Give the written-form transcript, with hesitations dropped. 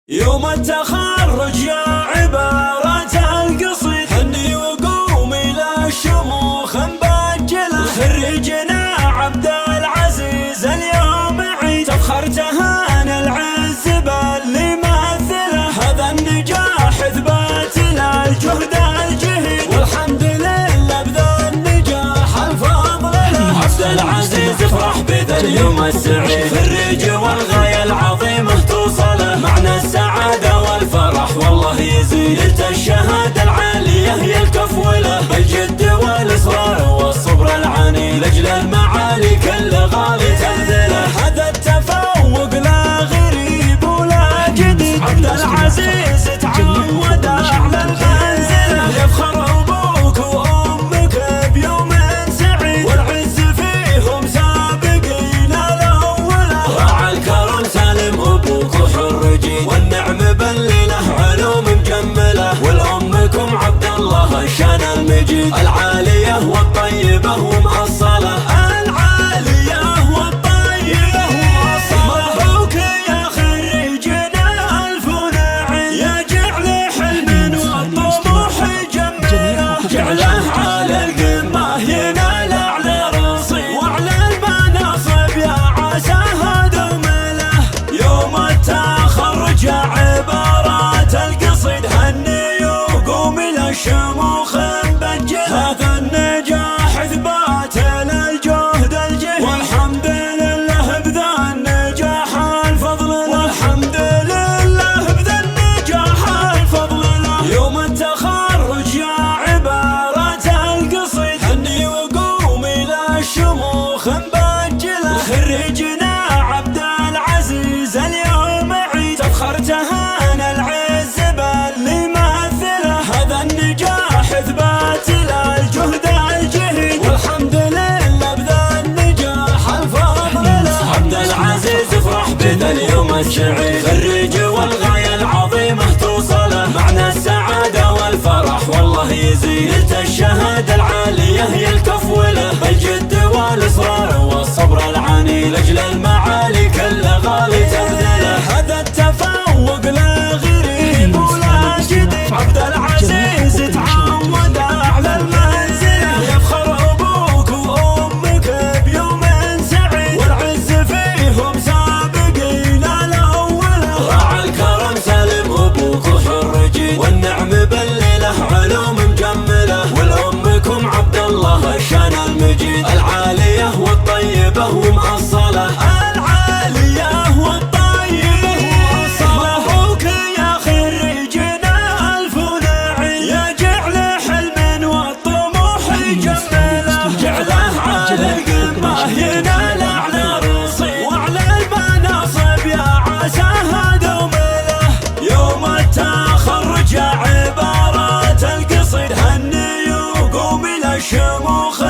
يوم التخرج يا عبارة القصيد، هني وقومي للشموخ مبجلة. خريجنا عبد العزيز اليوم عيد، تفخر تهان العز باللي مثله. هذا النجاح اثبات للجهد الجهيد، والحمد لله بذا النجاح الفضل له. عبد العزيز افرح بذا اليوم السعيد، خريج والغاية العظيمة توصله. معنى السعادة والفرح والله يزيد، نلت الشهادة العالية هي الكفولة. بالجد والإصرار والصبر العني، لأجل المعالي كل غالي تبذله. هذا التفوق لا غريب ولا جديد، عبد العزيز تعود أعلى المنزلة. يفخر أبوك وأمك بيوم سعيد، والعز فيهم سابقين الأولى. راعى الكرم سالم أبوك وحرجي، والنعم بلله علوم مجملة. والأمكم عبد الله الشان المجيد، العالية والطيبة ومأصلة. العالية والطيبة ومأصلة. مبروك يا خريجنا ألف نعم، يا جعل حلم والطموح جمله. جعله على القمة ينال أعلى رصيد، وعلى المناصب يا عساها دومله. يوم التخرج يا عبارة القصيد، هني وقومي للشموخ مبجلة. هذا النجاح اثبات للجهد الجهيد، والحمد لله بذا النجاح الفضل له. والحمد لله بذا النجاح الفضل له. يوم التخرج يا عبارة القصيد، هني وقومي للشموخ مبجلة. خريجنا عبد العزيز اليوم عيد، تفخر تهان العز باللي مثله. هذا النجاح اثبات للجهد الجهيد، والحمد لله بذا النجاح الفضل له. عبد العزيز افرح بذا اليوم السعيد، خريج والغاية العظيمة توصله. معنى السعادة والفرح والله يزيد، نلت الشهادة العالية هي الكفولة. بالجد والإصرار والصبر العني، لأجل المعالي كل غالي تبذله. هذا التفوق لا غريب ولا جديد، عبد العزيز تعود أعلى المنزلة. يفخر أبوك وأمك بيوم سعيد، والعز فيهم سابقين الأولى. راعى الكرم سالم أبوك وحرجي، والنعم بلله علوم مجملة. والأمكم عبد الله الشان المجيد، العالية والطيبة ومأصلة. العالية والطيبة ومأصلة. مبروك يا خريجنا ألف نعم، يا جعل حلم والطموح جمله. جعله على القمة ينال أعلى رصيد، وعلى المناصب يا عساها دومله. يوم التخرج يا عبارة القصيد، هني وقومي للشموخ